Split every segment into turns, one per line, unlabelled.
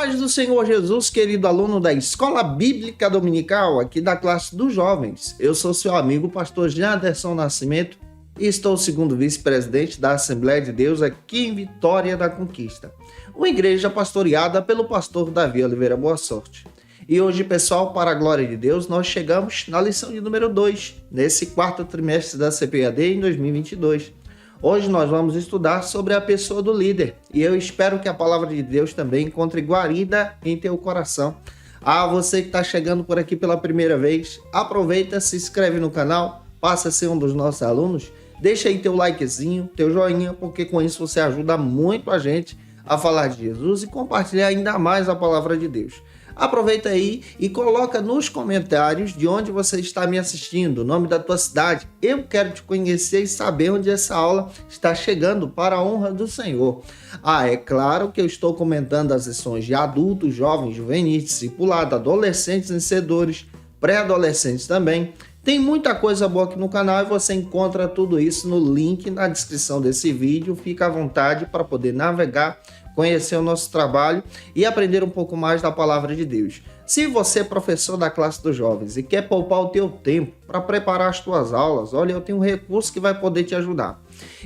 paz do Senhor Jesus, querido aluno da Escola Bíblica Dominical, aqui da classe dos jovens. Eu sou seu amigo, pastor Janderson Nascimento, e estou segundo vice-presidente da Assembleia de Deus aqui em Vitória da Conquista, uma igreja pastoreada pelo pastor Davi Oliveira Boa Sorte. E hoje, pessoal, para a glória de Deus, nós chegamos na lição de número 2, nesse quarto trimestre da CPAD em 2022. Hoje nós vamos estudar sobre a pessoa do líder e eu espero que a palavra de Deus também encontre guarida em teu coração. Você que está chegando por aqui pela primeira vez, aproveita, se inscreve no canal, passa a ser um dos nossos alunos, deixa aí teu likezinho, teu joinha, porque com isso você ajuda muito a gente a falar de Jesus e compartilhar ainda mais a palavra de Deus. Aproveita aí e coloca nos comentários de onde você está me assistindo, o nome da tua cidade. Eu quero te conhecer e saber onde essa aula está chegando para a honra do Senhor. É claro que eu estou comentando as lições de adultos, jovens, juvenis, discipulado, adolescentes, vencedores, pré-adolescentes também. Tem muita coisa boa aqui no canal e você encontra tudo isso no link na descrição desse vídeo. Fica à vontade para poder navegar, conhecer o nosso trabalho e aprender um pouco mais da palavra de Deus. Se você é professor da classe dos jovens e quer poupar o teu tempo para preparar as tuas aulas, olha, eu tenho um recurso que vai poder te ajudar.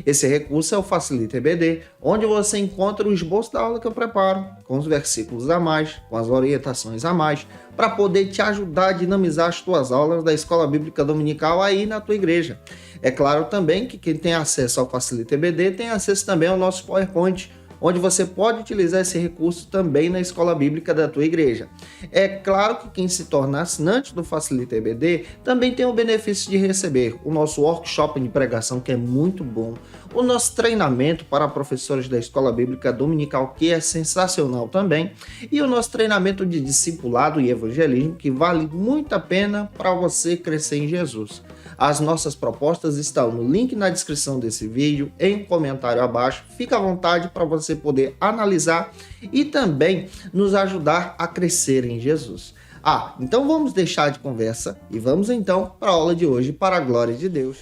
Esse recurso é o Facilita EBD, onde você encontra o esboço da aula que eu preparo, com os versículos a mais, com as orientações a mais, para poder te ajudar a dinamizar as tuas aulas da Escola Bíblica Dominical aí na tua igreja. É claro também que quem tem acesso ao Facilita EBD tem acesso também ao nosso PowerPoint, onde você pode utilizar esse recurso também na escola bíblica da tua igreja. É claro que quem se torna assinante do Facilita EBD também tem o benefício de receber o nosso workshop de pregação, que é muito bom, o nosso treinamento para professores da escola bíblica dominical, que é sensacional também, e o nosso treinamento de discipulado e evangelismo, que vale muito a pena para você crescer em Jesus. As nossas propostas estão no link na descrição desse vídeo, em um comentário abaixo. Fica à vontade para você poder analisar e também nos ajudar a crescer em Jesus. Então vamos deixar de conversa e vamos então para a aula de hoje, para a glória de Deus.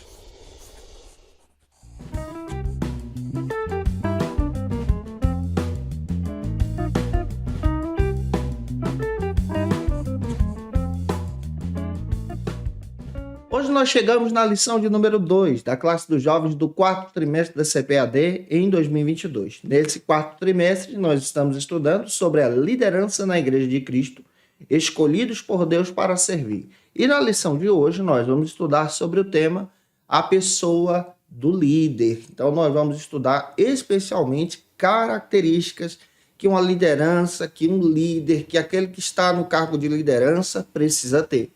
Hoje nós chegamos na lição de número 2 da classe dos jovens do quarto trimestre da CPAD em 2022. Nesse quarto trimestre nós estamos estudando sobre a liderança na Igreja de Cristo, escolhidos por Deus para servir. E na lição de hoje nós vamos estudar sobre o tema a pessoa do líder. Então nós vamos estudar especialmente características que uma liderança, que um líder, que aquele que está no cargo de liderança precisa ter.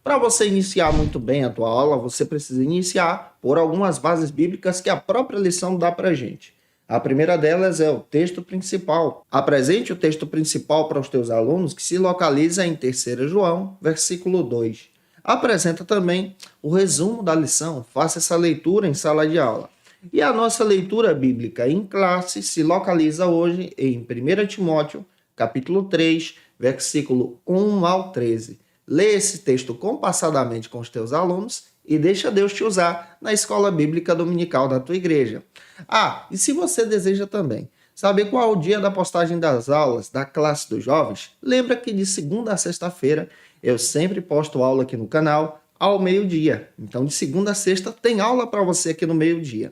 Para você iniciar muito bem a tua aula, você precisa iniciar por algumas bases bíblicas que a própria lição dá para a gente. A primeira delas é o texto principal. Apresente o texto principal para os teus alunos, que se localiza em 3 João, versículo 2. Apresenta também o resumo da lição, faça essa leitura em sala de aula. E a nossa leitura bíblica em classe se localiza hoje em 1 Timóteo, capítulo 3, versículo 1 ao 13. Lê esse texto compassadamente com os teus alunos e deixa Deus te usar na escola bíblica dominical da tua igreja. E se você deseja também saber qual é o dia da postagem das aulas da classe dos jovens, lembra que de segunda a sexta-feira eu sempre posto aula aqui no canal ao meio-dia. Então de segunda a sexta tem aula para você aqui no meio-dia.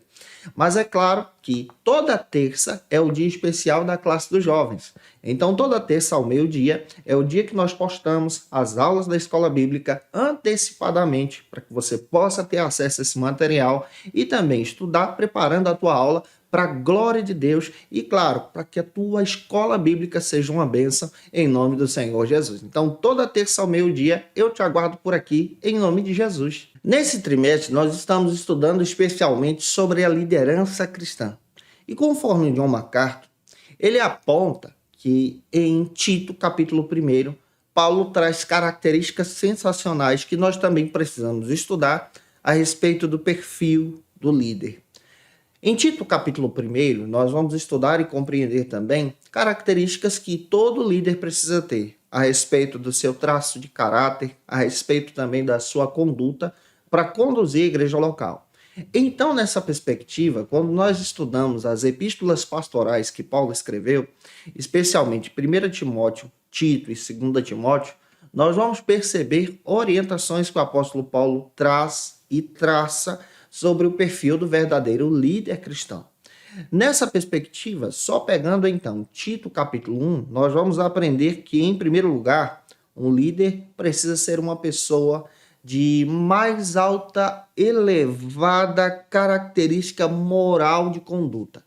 Mas é claro que toda terça é o dia especial da classe dos jovens. Então, toda terça ao meio-dia é o dia que nós postamos as aulas da escola bíblica antecipadamente, para que você possa ter acesso a esse material e também estudar preparando a tua aula para a glória de Deus e, claro, para que a tua escola bíblica seja uma bênção em nome do Senhor Jesus. Então, toda terça ao meio-dia eu te aguardo por aqui em nome de Jesus. Nesse trimestre, nós estamos estudando especialmente sobre a liderança cristã. E conforme John MacArthur, ele aponta que em Tito, capítulo 1, Paulo traz características sensacionais que nós também precisamos estudar a respeito do perfil do líder. Em Tito, capítulo 1, nós vamos estudar e compreender também características que todo líder precisa ter a respeito do seu traço de caráter, a respeito também da sua conduta para conduzir a igreja local. Então, nessa perspectiva, quando nós estudamos as epístolas pastorais que Paulo escreveu, especialmente 1 Timóteo, Tito e 2 Timóteo, nós vamos perceber orientações que o apóstolo Paulo traz e traça sobre o perfil do verdadeiro líder cristão. Nessa perspectiva, só pegando então Tito capítulo 1, nós vamos aprender que, em primeiro lugar, um líder precisa ser uma pessoa de mais alta, elevada característica moral de conduta.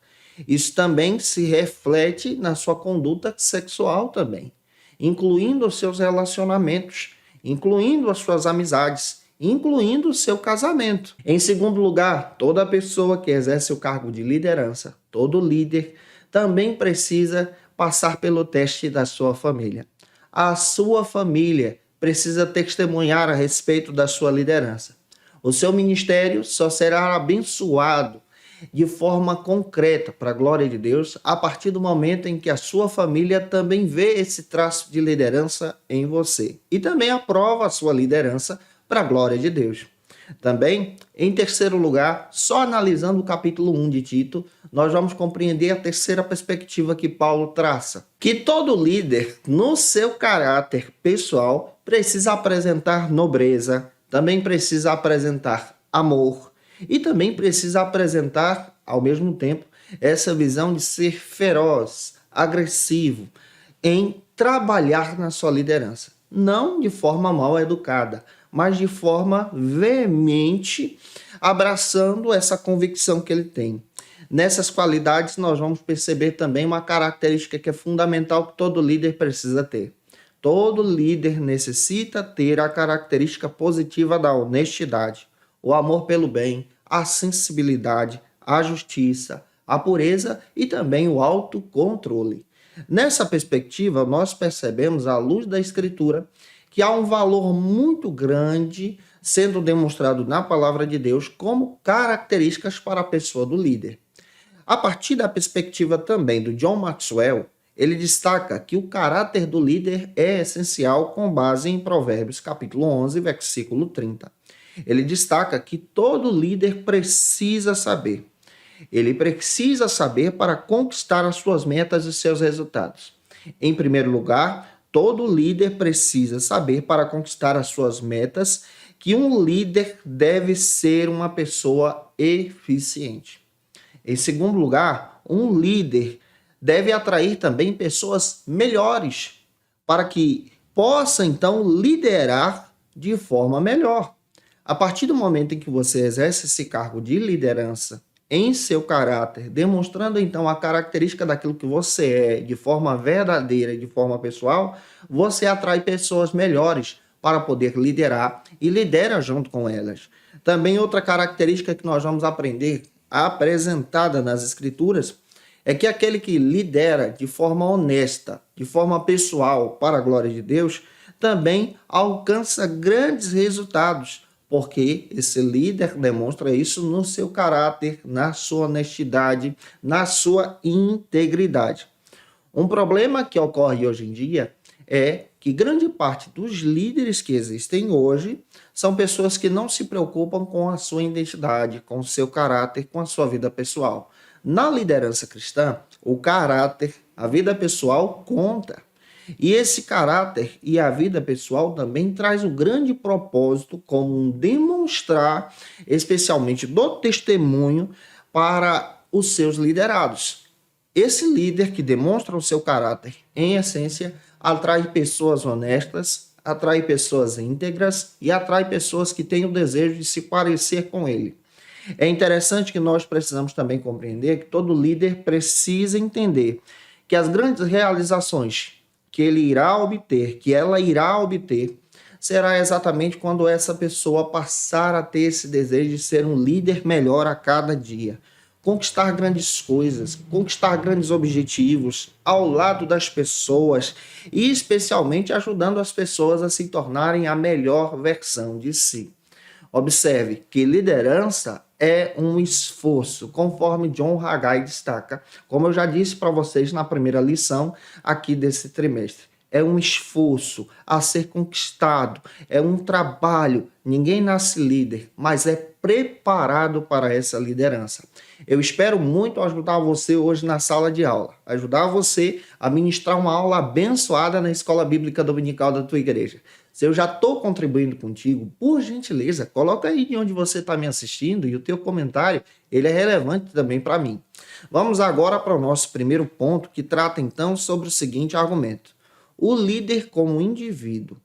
Isso também se reflete na sua conduta sexual também, incluindo os seus relacionamentos, incluindo as suas amizades, incluindo o seu casamento. Em segundo lugar, toda pessoa que exerce o cargo de liderança, todo líder, também precisa passar pelo teste da sua família. A sua família precisa testemunhar a respeito da sua liderança. O seu ministério só será abençoado de forma concreta, para a glória de Deus, a partir do momento em que a sua família também vê esse traço de liderança em você e também aprova a sua liderança para a glória de Deus. Também, em terceiro lugar, só analisando o capítulo 1 de Tito, nós vamos compreender a terceira perspectiva que Paulo traça. Que todo líder, no seu caráter pessoal, precisa apresentar nobreza, também precisa apresentar amor e também precisa apresentar, ao mesmo tempo, essa visão de ser feroz, agressivo, em trabalhar na sua liderança. Não de forma mal educada, mas de forma veemente, abraçando essa convicção que ele tem. Nessas qualidades, nós vamos perceber também uma característica que é fundamental que todo líder precisa ter. Todo líder necessita ter a característica positiva da honestidade, o amor pelo bem, a sensibilidade, a justiça, a pureza e também o autocontrole. Nessa perspectiva, nós percebemos, à luz da Escritura, que há um valor muito grande sendo demonstrado na palavra de Deus como características para a pessoa do líder. A partir da perspectiva também do John Maxwell, ele destaca que o caráter do líder é essencial com base em Provérbios capítulo 11, versículo 30. Ele destaca que todo líder precisa saber. Ele precisa saber para conquistar as suas metas e seus resultados. Em primeiro lugar, todo líder precisa saber para conquistar as suas metas que um líder deve ser uma pessoa eficiente. Em segundo lugar, um líder deve atrair também pessoas melhores para que possa então liderar de forma melhor. A partir do momento em que você exerce esse cargo de liderança em seu caráter, demonstrando então a característica daquilo que você é de forma verdadeira e de forma pessoal, você atrai pessoas melhores para poder liderar e lidera junto com elas. Também outra característica que nós vamos aprender, apresentada nas Escrituras, é que aquele que lidera de forma honesta, de forma pessoal, para a glória de Deus, também alcança grandes resultados, porque esse líder demonstra isso no seu caráter, na sua honestidade, na sua integridade. Um problema que ocorre hoje em dia é que grande parte dos líderes que existem hoje são pessoas que não se preocupam com a sua identidade, com o seu caráter, com a sua vida pessoal. Na liderança cristã, o caráter, a vida pessoal conta. E esse caráter e a vida pessoal também traz o grande propósito como um demonstrar, especialmente do testemunho, para os seus liderados. Esse líder que demonstra o seu caráter, em essência, atrai pessoas honestas, atrai pessoas íntegras e atrai pessoas que têm o desejo de se parecer com ele. É interessante que nós precisamos também compreender que todo líder precisa entender que as grandes realizações que ele irá obter, que ela irá obter, será exatamente quando essa pessoa passar a ter esse desejo de ser um líder melhor a cada dia. Conquistar grandes coisas, conquistar grandes objetivos ao lado das pessoas e especialmente ajudando as pessoas a se tornarem a melhor versão de si. Observe que liderança é um esforço, conforme John Haggai destaca, como eu já disse para vocês na primeira lição aqui desse trimestre. É um esforço a ser conquistado, é um trabalho. Ninguém nasce líder, mas é preparado para essa liderança. Eu espero muito ajudar você hoje na sala de aula, ajudar você a ministrar uma aula abençoada na escola bíblica dominical da tua igreja. Se eu já estou contribuindo contigo, por gentileza, coloca aí de onde você está me assistindo e o teu comentário, ele é relevante também para mim. Vamos agora para o nosso primeiro ponto, que trata então sobre o seguinte argumento: o líder como indivíduo.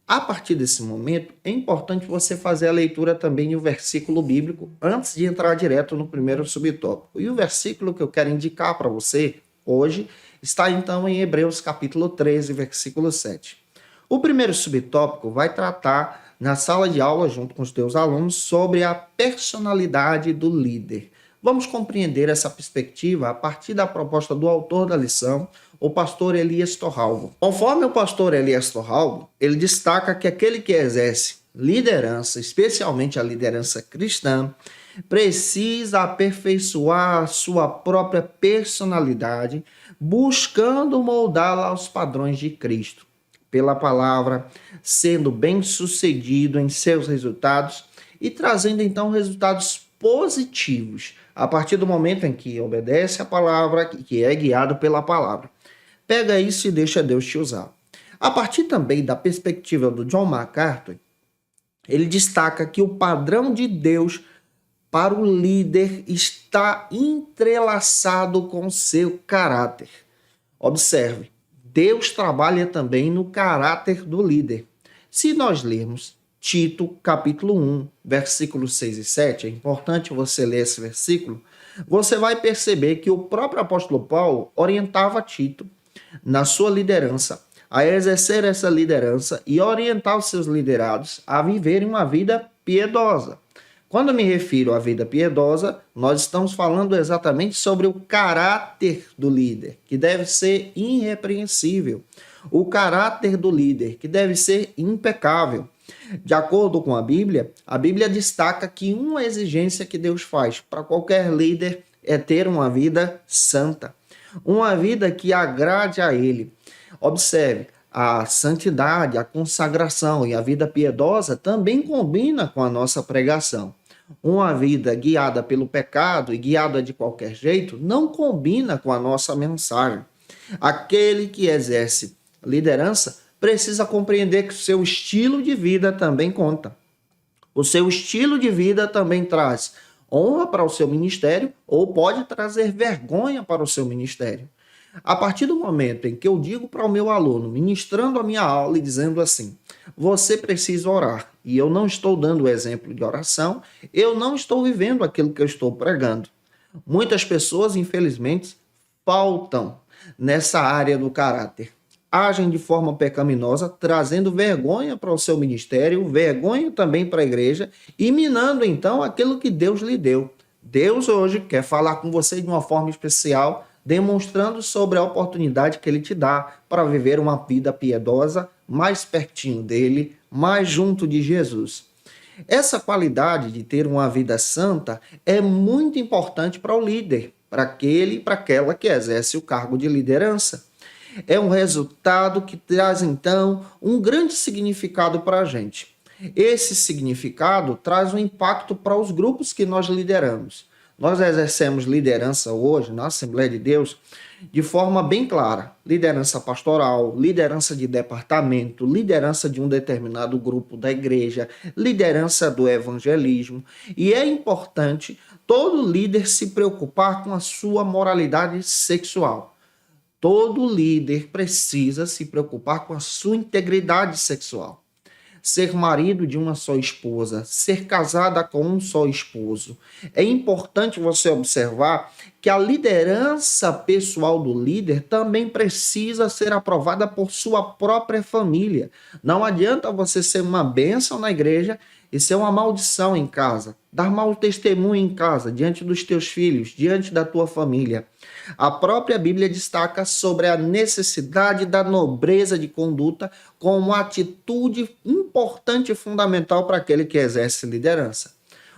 A partir desse momento, é importante você fazer a leitura também do versículo bíblico antes de entrar direto no primeiro subtópico. E o versículo que eu quero indicar para você hoje está então em Hebreus capítulo 13, versículo 7. O primeiro subtópico vai tratar na sala de aula, junto com os teus alunos, sobre a personalidade do líder. Vamos compreender essa perspectiva a partir da proposta do autor da lição, o pastor Elias Torralvo. Conforme o pastor Elias Torralvo, ele destaca que aquele que exerce liderança, especialmente a liderança cristã, precisa aperfeiçoar a sua própria personalidade, buscando moldá-la aos padrões de Cristo, pela palavra, sendo bem-sucedido em seus resultados e trazendo então resultados positivos a partir do momento em que obedece a palavra, que é guiado pela palavra. Pega isso e deixa Deus te usar. A partir também da perspectiva do John MacArthur, ele destaca que o padrão de Deus para o líder está entrelaçado com seu caráter. Observe, Deus trabalha também no caráter do líder. Se nós lermos Tito, capítulo 1, versículos 6 e 7, é importante você ler esse versículo, você vai perceber que o próprio apóstolo Paulo orientava Tito na sua liderança, a exercer essa liderança e orientar os seus liderados a viverem uma vida piedosa. Quando me refiro à vida piedosa, nós estamos falando exatamente sobre o caráter do líder, que deve ser irrepreensível. O caráter do líder, que deve ser impecável. De acordo com a Bíblia destaca que uma exigência que Deus faz para qualquer líder é ter uma vida santa. Uma vida que agrade a Ele. Observe, a santidade, a consagração e a vida piedosa também combina com a nossa pregação. Uma vida guiada pelo pecado e guiada de qualquer jeito não combina com a nossa mensagem. Aquele que exerce liderança precisa compreender que o seu estilo de vida também conta. O seu estilo de vida também traz honra para o seu ministério ou pode trazer vergonha para o seu ministério. A partir do momento em que eu digo para o meu aluno, ministrando a minha aula e dizendo assim, você precisa orar, e eu não estou dando o exemplo de oração, eu não estou vivendo aquilo que eu estou pregando. Muitas pessoas, infelizmente, faltam nessa área do caráter. Agem de forma pecaminosa, trazendo vergonha para o seu ministério, vergonha também para a igreja e minando então aquilo que Deus lhe deu. Deus hoje quer falar com você de uma forma especial, demonstrando sobre a oportunidade que Ele te dá para viver uma vida piedosa, mais pertinho dEle, mais junto de Jesus. Essa qualidade de ter uma vida santa é muito importante para o líder, para aquele e para aquela que exerce o cargo de liderança. É um resultado que traz, então, um grande significado para a gente. Esse significado traz um impacto para os grupos que nós lideramos. Nós exercemos liderança hoje na Assembleia de Deus de forma bem clara. Liderança pastoral, liderança de departamento, liderança de um determinado grupo da igreja, liderança do evangelismo. E é importante todo líder se preocupar com a sua moralidade sexual. Todo líder precisa se preocupar com a sua integridade sexual. Ser marido de uma só esposa, ser casada com um só esposo. É importante você observar que a liderança pessoal do líder também precisa ser aprovada por sua própria família. Não adianta você ser uma bênção na igreja e ser uma maldição em casa. Dar mau testemunho em casa, diante dos teus filhos, diante da tua família. A própria Bíblia destaca sobre a necessidade da nobreza de conduta como uma atitude importante e fundamental para aquele que exerce liderança.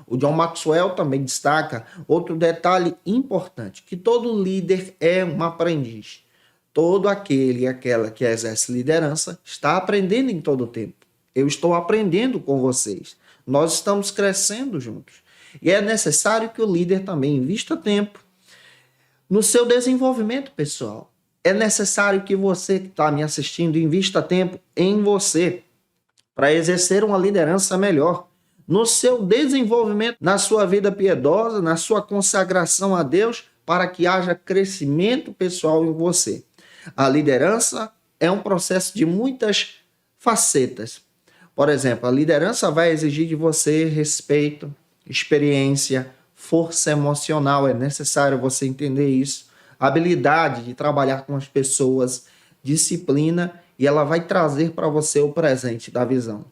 O John Maxwell também destaca outro detalhe importante, que todo líder é um aprendiz. Todo aquele e aquela que exerce liderança está aprendendo em todo o tempo. Eu estou aprendendo com vocês. Nós estamos crescendo juntos. E é necessário que o líder também invista tempo no seu desenvolvimento pessoal. É necessário que você que está me assistindo invista tempo em você para exercer uma liderança melhor, no seu desenvolvimento, na sua vida piedosa, na sua consagração a Deus, para que haja crescimento pessoal em você. A liderança é um processo de muitas facetas. Por exemplo, a liderança vai exigir de você respeito, experiência, força emocional, é necessário você entender isso, habilidade de trabalhar com as pessoas, disciplina, e ela vai trazer para você o presente da visão.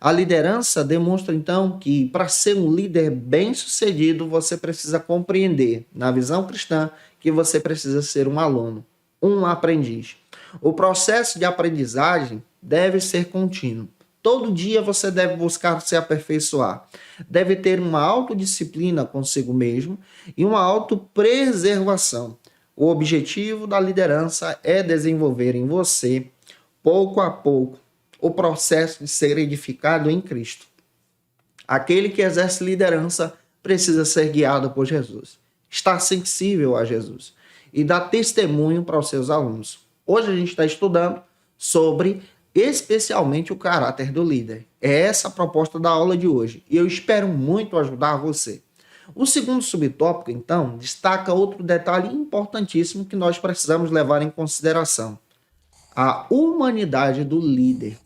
A liderança demonstra, então, que para ser um líder bem-sucedido, você precisa compreender, na visão cristã, que você precisa ser um aluno, um aprendiz. O processo de aprendizagem deve ser contínuo. Todo dia você deve buscar se aperfeiçoar. Deve ter uma autodisciplina consigo mesmo e uma autopreservação. O objetivo da liderança é desenvolver em você, pouco a pouco, o processo de ser edificado em Cristo. Aquele que exerce liderança precisa ser guiado por Jesus, estar sensível a Jesus e dar testemunho para os seus alunos. Hoje a gente está estudando sobre especialmente o caráter do líder. É essa a proposta da aula de hoje e eu espero muito ajudar você. O segundo subtópico, então, destaca outro detalhe importantíssimo que nós precisamos levar em consideração: a humanidade do líder.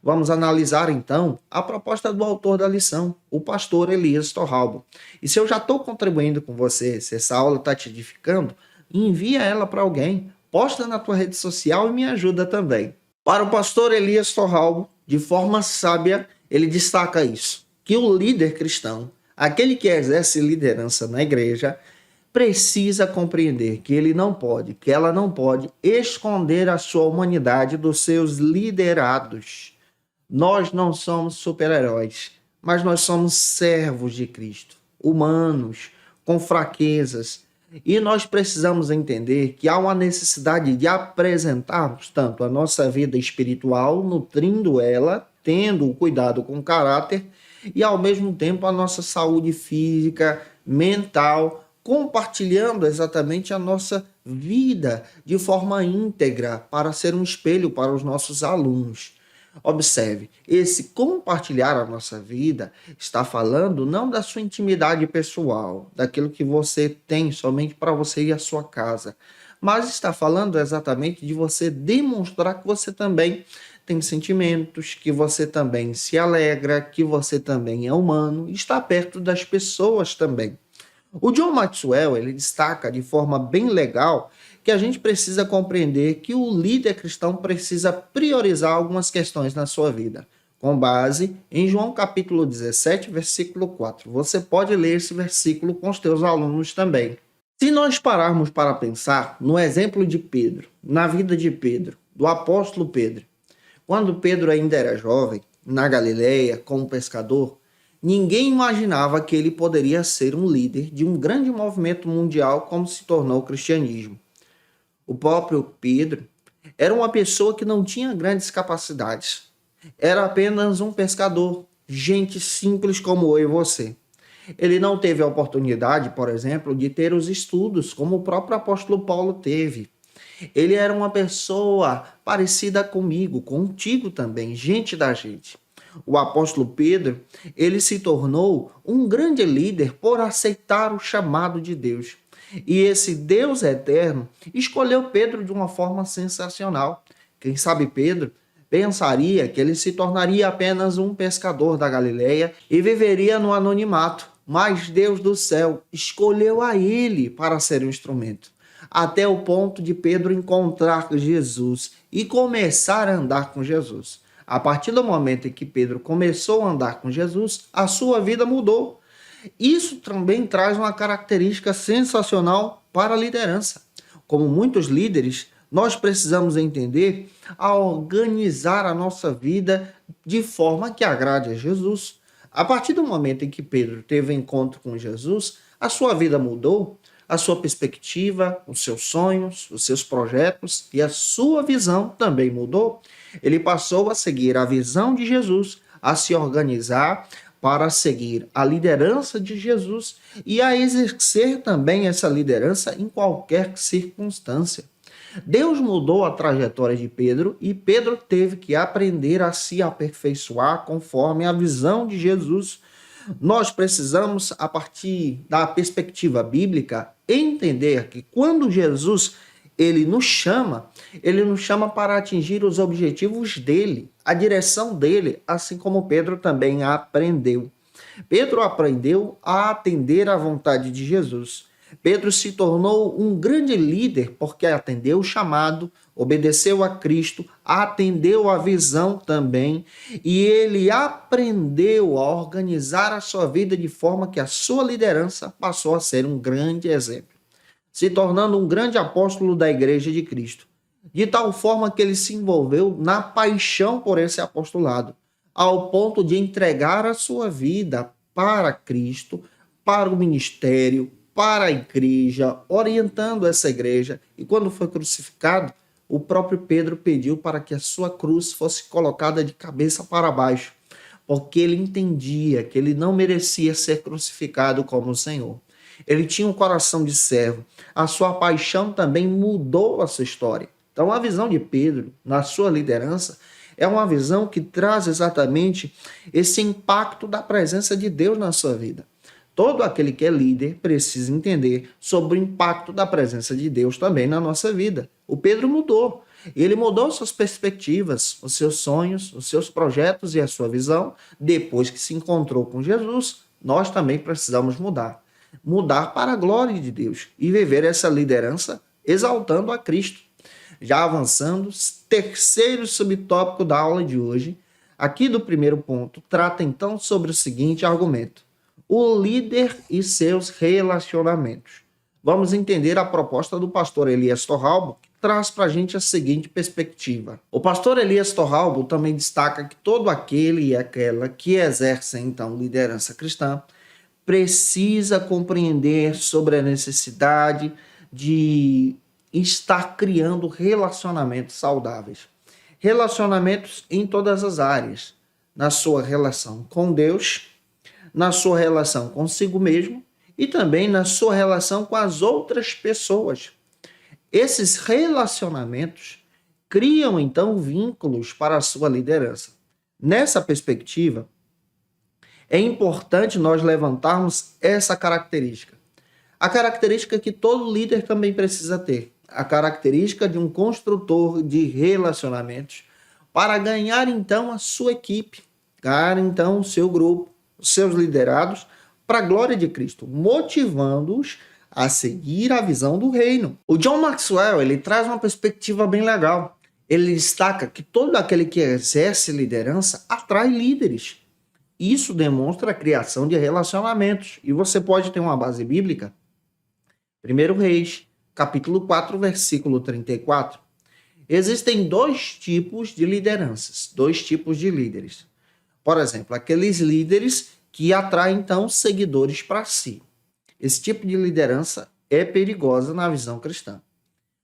Vamos analisar, então, a proposta do autor da lição, o pastor Elias Torralbo. E se eu já estou contribuindo com você, se essa aula está te edificando, envia ela para alguém, posta na tua rede social e me ajuda também. Para o pastor Elias Torralbo, de forma sábia, ele destaca isso, que o líder cristão, aquele que exerce liderança na igreja, precisa compreender que ele não pode, que ela não pode esconder a sua humanidade dos seus liderados. Nós não somos super-heróis, mas nós somos servos de Cristo, humanos, com fraquezas. E nós precisamos entender que há uma necessidade de apresentarmos tanto a nossa vida espiritual, nutrindo ela, tendo o cuidado com o caráter, e ao mesmo tempo a nossa saúde física, mental, compartilhando exatamente a nossa vida de forma íntegra para ser um espelho para os nossos alunos. Observe, esse compartilhar a nossa vida está falando não da sua intimidade pessoal, daquilo que você tem somente para você e a sua casa, mas está falando exatamente de você demonstrar que você também tem sentimentos, que você também se alegra, que você também é humano e está perto das pessoas também. O John Maxwell, ele destaca de forma bem legal que a gente precisa compreender que o líder cristão precisa priorizar algumas questões na sua vida, com base em João capítulo 17, versículo 4. Você pode ler esse versículo com os teus alunos também. Se nós pararmos para pensar no exemplo de Pedro, na vida de Pedro, do apóstolo Pedro, quando Pedro ainda era jovem, na Galileia, como pescador, ninguém imaginava que ele poderia ser um líder de um grande movimento mundial como se tornou o cristianismo. O próprio Pedro era uma pessoa que não tinha grandes capacidades. Era apenas um pescador, gente simples como eu e você. Ele não teve a oportunidade, por exemplo, de ter os estudos como o próprio apóstolo Paulo teve. Ele era uma pessoa parecida comigo, contigo também, gente da gente. O apóstolo Pedro, ele se tornou um grande líder por aceitar o chamado de Deus. E esse Deus eterno escolheu Pedro de uma forma sensacional. Quem sabe Pedro pensaria que ele se tornaria apenas um pescador da Galileia e viveria no anonimato. Mas Deus do céu escolheu a ele para ser um instrumento. Até o ponto de Pedro encontrar Jesus e começar a andar com Jesus. A partir do momento em que Pedro começou a andar com Jesus, a sua vida mudou. Isso também traz uma característica sensacional para a liderança. Como muitos líderes, nós precisamos entender a organizar a nossa vida de forma que agrade a Jesus. A partir do momento em que Pedro teve encontro com Jesus, a sua vida mudou, a sua perspectiva, os seus sonhos, os seus projetos e a sua visão também mudou. Ele passou a seguir a visão de Jesus, a se organizar para seguir a liderança de Jesus e a exercer também essa liderança em qualquer circunstância. Deus mudou a trajetória de Pedro e Pedro teve que aprender a se aperfeiçoar conforme a visão de Jesus. Nós precisamos, a partir da perspectiva bíblica, entender que quando Jesus ele nos chama para atingir os objetivos dele, a direção dele, assim como Pedro também aprendeu. Pedro aprendeu a atender à vontade de Jesus. Pedro se tornou um grande líder porque atendeu o chamado, obedeceu a Cristo, atendeu a visão também e ele aprendeu a organizar a sua vida de forma que a sua liderança passou a ser um grande exemplo, se tornando um grande apóstolo da Igreja de Cristo, de tal forma que ele se envolveu na paixão por esse apostolado, ao ponto de entregar a sua vida para Cristo, para o ministério, para a igreja, orientando essa igreja. E quando foi crucificado, o próprio Pedro pediu para que a sua cruz fosse colocada de cabeça para baixo, porque ele entendia que ele não merecia ser crucificado como o Senhor. Ele tinha um coração de servo. A sua paixão também mudou a sua história. Então, a visão de Pedro, na sua liderança, é uma visão que traz exatamente esse impacto da presença de Deus na sua vida. Todo aquele que é líder precisa entender sobre o impacto da presença de Deus também na nossa vida. O Pedro mudou. Ele mudou suas perspectivas, os seus sonhos, os seus projetos e a sua visão depois que se encontrou com Jesus. Nós também precisamos mudar. Mudar para a glória de Deus e viver essa liderança exaltando a Cristo. Já avançando, terceiro subtópico da aula de hoje, aqui do primeiro ponto, trata então sobre o seguinte argumento: o líder e seus relacionamentos. Vamos entender a proposta do pastor Elias Torralbo, que traz para a gente a seguinte perspectiva. O pastor Elias Torralbo também destaca que todo aquele e aquela que exerce então liderança cristã precisa compreender sobre a necessidade de estar criando relacionamentos saudáveis. Relacionamentos em todas as áreas, na sua relação com Deus, na sua relação consigo mesmo e também na sua relação com as outras pessoas. Esses relacionamentos criam, então, vínculos para a sua liderança. Nessa perspectiva, é importante nós levantarmos essa característica. A característica que todo líder também precisa ter. A característica de um construtor de relacionamentos para ganhar, então, a sua equipe, ganhar, então, o seu grupo, os seus liderados, para a glória de Cristo, motivando-os a seguir a visão do reino. O John Maxwell, ele traz uma perspectiva bem legal. Ele destaca que todo aquele que exerce liderança atrai líderes. Isso demonstra a criação de relacionamentos. E você pode ter uma base bíblica. 1 Reis, capítulo 4, versículo 34. Existem dois tipos de lideranças, dois tipos de líderes. Por exemplo, aqueles líderes que atraem, então, seguidores para si. Esse tipo de liderança é perigosa na visão cristã.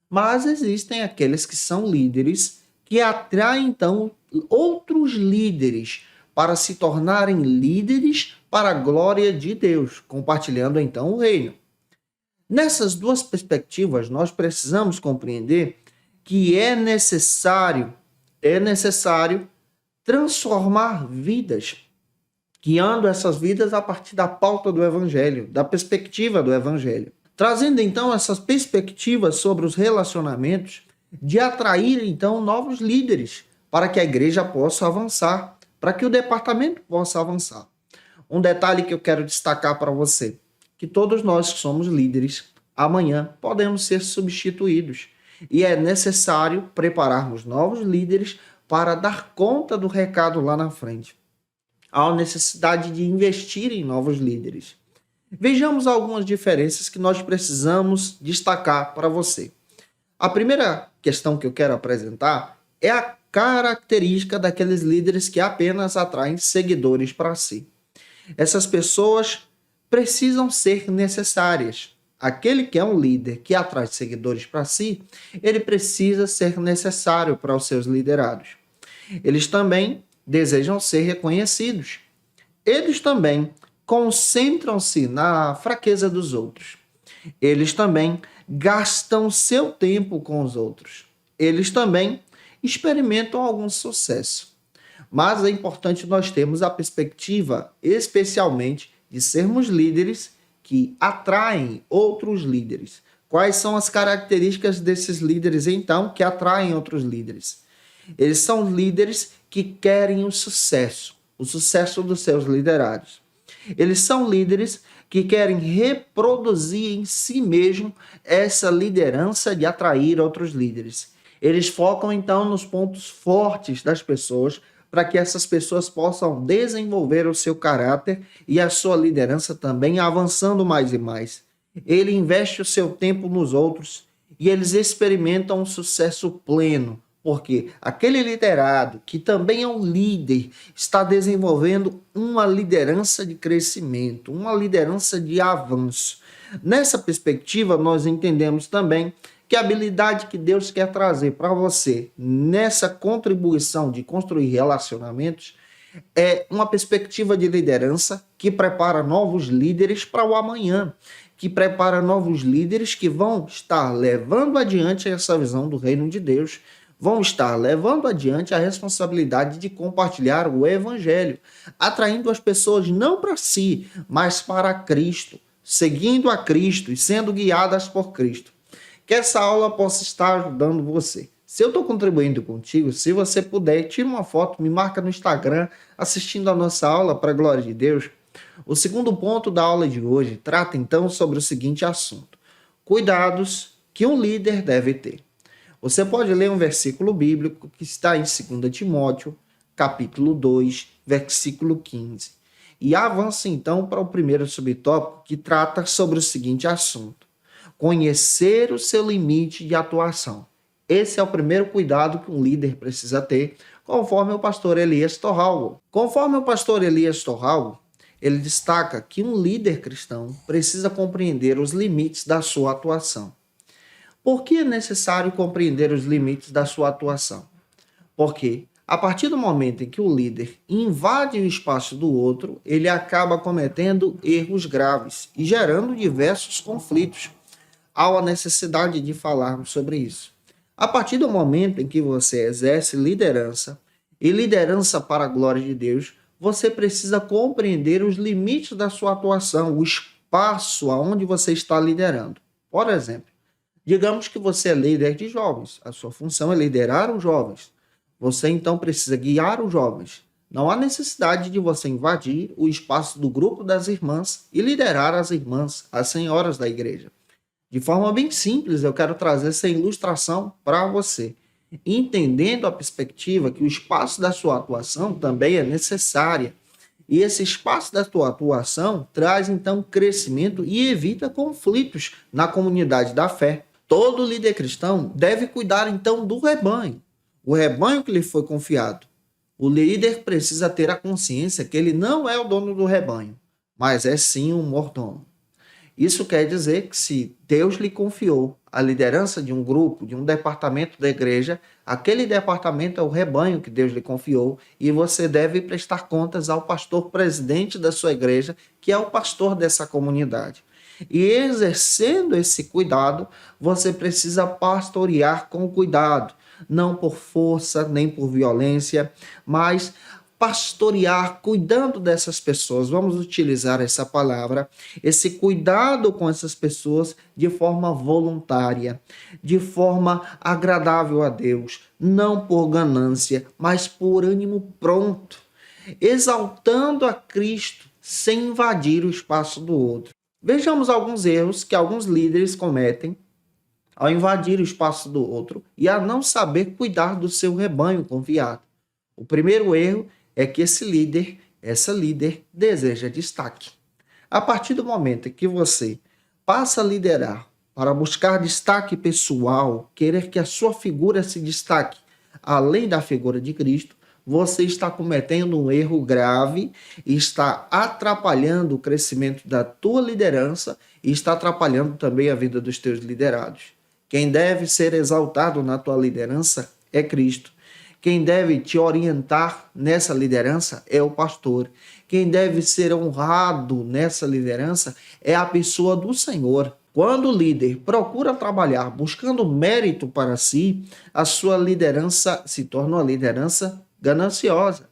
Mas existem aqueles que são líderes que atraem, então, outros líderes para se tornarem líderes para a glória de Deus, compartilhando, então, o reino. Nessas duas perspectivas, nós precisamos compreender que é necessário transformar vidas, guiando essas vidas a partir da pauta do Evangelho, da perspectiva do Evangelho. Trazendo, então, essas perspectivas sobre os relacionamentos, de atrair, então, novos líderes, para que a igreja possa avançar, para que o departamento possa avançar. Um detalhe que eu quero destacar para você, que todos nós que somos líderes, amanhã podemos ser substituídos. E é necessário prepararmos novos líderes para dar conta do recado lá na frente. Há necessidade de investir em novos líderes. Vejamos algumas diferenças que nós precisamos destacar para você. A primeira questão que eu quero apresentar é a característica daqueles líderes que apenas atraem seguidores para si. Essas pessoas precisam ser necessárias. Aquele que é um líder que atrai seguidores para si, ele precisa ser necessário para os seus liderados. Eles também desejam ser reconhecidos. Eles também concentram-se na fraqueza dos outros. Eles também gastam seu tempo com os outros. Eles também experimentam algum sucesso. Mas é importante nós termos a perspectiva, especialmente, de sermos líderes que atraem outros líderes. Quais são as características desses líderes, então, que atraem outros líderes? Eles são líderes que querem o sucesso dos seus liderados. Eles são líderes que querem reproduzir em si mesmo essa liderança de atrair outros líderes. Eles focam, então, nos pontos fortes das pessoas para que essas pessoas possam desenvolver o seu caráter e a sua liderança também avançando mais e mais. Ele investe o seu tempo nos outros e eles experimentam um sucesso pleno, porque aquele liderado, que também é um líder, está desenvolvendo uma liderança de crescimento, uma liderança de avanço. Nessa perspectiva, nós entendemos também que a habilidade que Deus quer trazer para você nessa contribuição de construir relacionamentos é uma perspectiva de liderança que prepara novos líderes para o amanhã, que prepara novos líderes que vão estar levando adiante essa visão do reino de Deus, vão estar levando adiante a responsabilidade de compartilhar o evangelho, atraindo as pessoas não para si, mas para Cristo, seguindo a Cristo e sendo guiadas por Cristo. Que essa aula possa estar ajudando você. Se eu estou contribuindo contigo, se você puder, tira uma foto, me marca no Instagram, assistindo a nossa aula para a glória de Deus. O segundo ponto da aula de hoje trata então sobre o seguinte assunto: cuidados que um líder deve ter. Você pode ler um versículo bíblico que está em 2 Timóteo, capítulo 2, versículo 15. E avança então para o primeiro subtópico que trata sobre o seguinte assunto: conhecer o seu limite de atuação. Esse é o primeiro cuidado que um líder precisa ter, conforme o pastor Elias Torralbo. Conforme o pastor Elias Torralbo, ele destaca que um líder cristão precisa compreender os limites da sua atuação. Por que é necessário compreender os limites da sua atuação? Porque a partir do momento em que o líder invade o espaço do outro, ele acaba cometendo erros graves e gerando diversos conflitos. Há a necessidade de falarmos sobre isso. A partir do momento em que você exerce liderança, e liderança para a glória de Deus, você precisa compreender os limites da sua atuação, o espaço aonde você está liderando. Por exemplo, digamos que você é líder de jovens, a sua função é liderar os jovens. Você então precisa guiar os jovens. Não há necessidade de você invadir o espaço do grupo das irmãs e liderar as irmãs, as senhoras da igreja. De forma bem simples, eu quero trazer essa ilustração para você, entendendo a perspectiva que o espaço da sua atuação também é necessária. E esse espaço da sua atuação traz, então, crescimento e evita conflitos na comunidade da fé. Todo líder cristão deve cuidar, então, do rebanho, o rebanho que lhe foi confiado. O líder precisa ter a consciência que ele não é o dono do rebanho, mas é sim um mordomo. Isso quer dizer que se Deus lhe confiou a liderança de um grupo, de um departamento da igreja, aquele departamento é o rebanho que Deus lhe confiou e você deve prestar contas ao pastor presidente da sua igreja, que é o pastor dessa comunidade. E exercendo esse cuidado, você precisa pastorear com cuidado, não por força nem por violência, mas pastorear, cuidando dessas pessoas. Vamos utilizar essa palavra, esse cuidado com essas pessoas de forma voluntária, de forma agradável a Deus, não por ganância, mas por ânimo pronto, exaltando a Cristo sem invadir o espaço do outro. Vejamos alguns erros que alguns líderes cometem ao invadir o espaço do outro e a não saber cuidar do seu rebanho confiado. O primeiro erro é que essa líder deseja destaque. A partir do momento em que você passa a liderar para buscar destaque pessoal, querer que a sua figura se destaque além da figura de Cristo, você está cometendo um erro grave e está atrapalhando o crescimento da tua liderança e está atrapalhando também a vida dos teus liderados. Quem deve ser exaltado na tua liderança é Cristo. Quem deve te orientar nessa liderança é o pastor. Quem deve ser honrado nessa liderança é a pessoa do Senhor. Quando o líder procura trabalhar buscando mérito para si, a sua liderança se torna uma liderança gananciosa.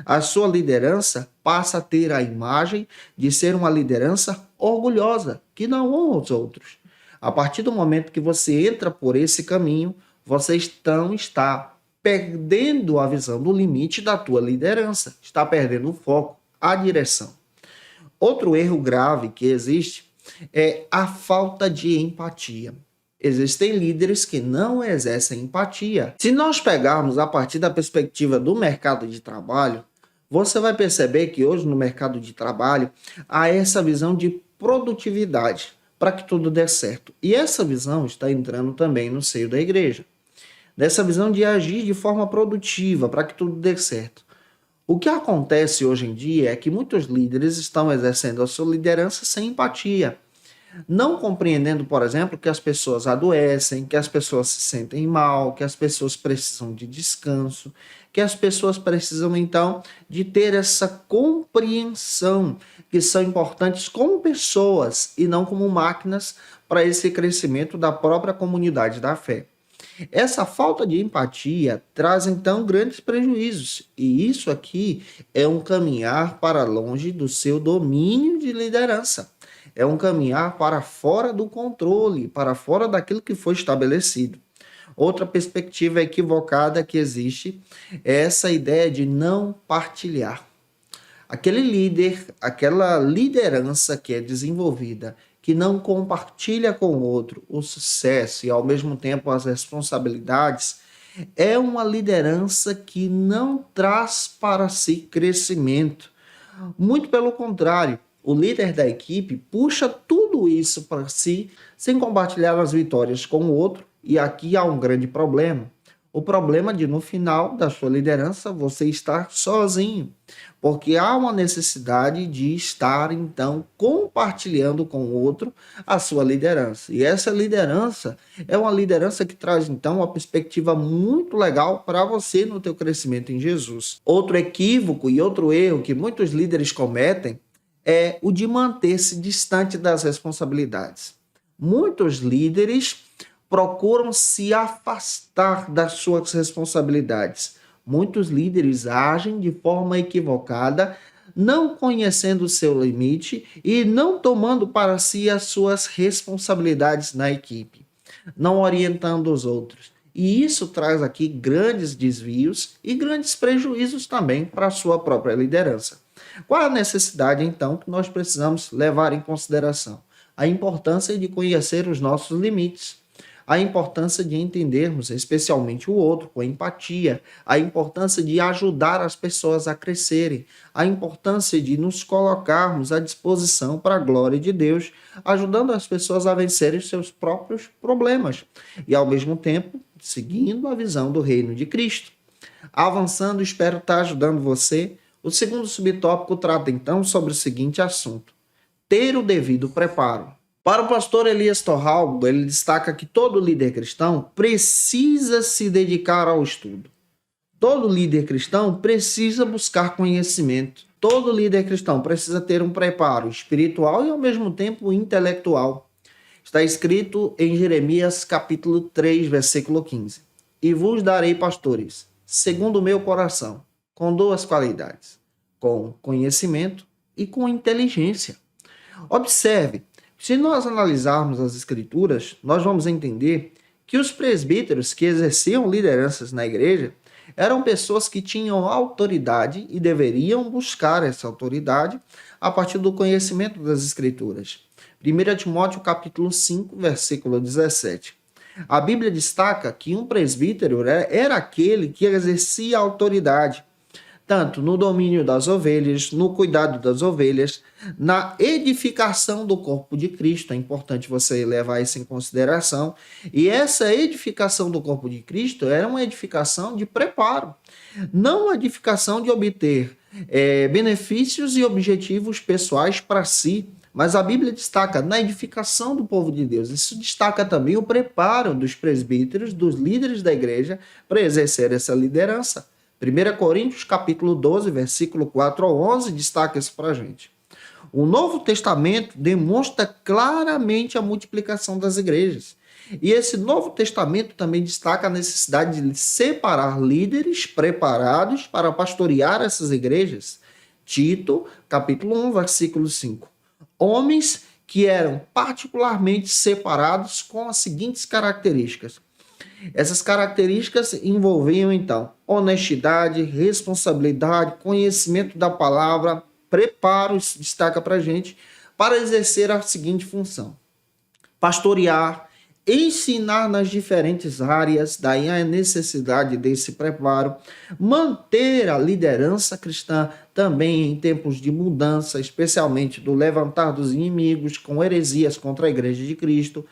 A sua liderança passa a ter a imagem de ser uma liderança orgulhosa, que não honra os outros. A partir do momento que você entra por esse caminho, você está perdendo a visão do limite da tua liderança, está perdendo o foco, a direção. Outro erro grave que existe é a falta de empatia. Existem líderes que não exercem empatia. Se nós pegarmos a partir da perspectiva do mercado de trabalho, você vai perceber que hoje no mercado de trabalho há essa visão de produtividade para que tudo dê certo. E essa visão está entrando também no seio da igreja. Dessa visão de agir de forma produtiva para que tudo dê certo. O que acontece hoje em dia é que muitos líderes estão exercendo a sua liderança sem empatia, não compreendendo, por exemplo, que as pessoas adoecem, que as pessoas se sentem mal, que as pessoas precisam de descanso, que as pessoas precisam, então, de ter essa compreensão que são importantes como pessoas e não como máquinas para esse crescimento da própria comunidade da fé. Essa falta de empatia traz, então, grandes prejuízos. E isso aqui é um caminhar para longe do seu domínio de liderança. É um caminhar para fora do controle, para fora daquilo que foi estabelecido. Outra perspectiva equivocada que existe é essa ideia de não partilhar. Aquele líder, aquela liderança que é desenvolvida, que não compartilha com o outro o sucesso e, ao mesmo tempo, as responsabilidades, é uma liderança que não traz para si crescimento. Muito pelo contrário, o líder da equipe puxa tudo isso para si, sem compartilhar as vitórias com o outro, e aqui há um grande problema. O problema de, no final da sua liderança, você estar sozinho, porque há uma necessidade de estar, então, compartilhando com o outro a sua liderança. E essa liderança é uma liderança que traz, então, uma perspectiva muito legal para você no teu crescimento em Jesus. Outro equívoco e outro erro que muitos líderes cometem é o de manter-se distante das responsabilidades. Muitos líderes procuram se afastar das suas responsabilidades. Muitos líderes agem de forma equivocada, não conhecendo o seu limite e não tomando para si as suas responsabilidades na equipe, não orientando os outros. E isso traz aqui grandes desvios e grandes prejuízos também para a sua própria liderança. Qual a necessidade, então, que nós precisamos levar em consideração? A importância de conhecer os nossos limites. A importância de entendermos especialmente o outro com empatia, a importância de ajudar as pessoas a crescerem, a importância de nos colocarmos à disposição para a glória de Deus, ajudando as pessoas a vencerem seus próprios problemas e, ao mesmo tempo, seguindo a visão do reino de Cristo. Avançando, espero estar ajudando você. O segundo subtópico trata então sobre o seguinte assunto: ter o devido preparo. Para o pastor Elias Torralbo, ele destaca que todo líder cristão precisa se dedicar ao estudo. Todo líder cristão precisa buscar conhecimento. Todo líder cristão precisa ter um preparo espiritual e, ao mesmo tempo, intelectual. Está escrito em Jeremias capítulo 3, versículo 15. E vos darei pastores, segundo o meu coração, com duas qualidades, com conhecimento e com inteligência. Observe, se nós analisarmos as escrituras, nós vamos entender que os presbíteros que exerciam lideranças na igreja eram pessoas que tinham autoridade e deveriam buscar essa autoridade a partir do conhecimento das escrituras. 1 Timóteo capítulo 5, versículo 17. A Bíblia destaca que um presbítero era aquele que exercia autoridade, tanto no domínio das ovelhas, no cuidado das ovelhas, na edificação do corpo de Cristo. É importante você levar isso em consideração. E essa edificação do corpo de Cristo era uma edificação de preparo, não uma edificação de obter benefícios e objetivos pessoais para si, mas a Bíblia destaca na edificação do povo de Deus. Isso destaca também o preparo dos presbíteros, dos líderes da igreja, para exercer essa liderança. 1 Coríntios capítulo 12, versículo 4 ao 11, destaca isso para a gente. O Novo Testamento demonstra claramente a multiplicação das igrejas. E esse Novo Testamento também destaca a necessidade de separar líderes preparados para pastorear essas igrejas. Tito, capítulo 1, versículo 5. Homens que eram particularmente separados com as seguintes características. Essas características envolviam, então, honestidade, responsabilidade, conhecimento da palavra, preparo, isso destaca para a gente, para exercer a seguinte função: pastorear, ensinar nas diferentes áreas, daí a necessidade desse preparo, manter a liderança cristã também em tempos de mudança, especialmente do levantar dos inimigos com heresias contra a igreja de Cristo,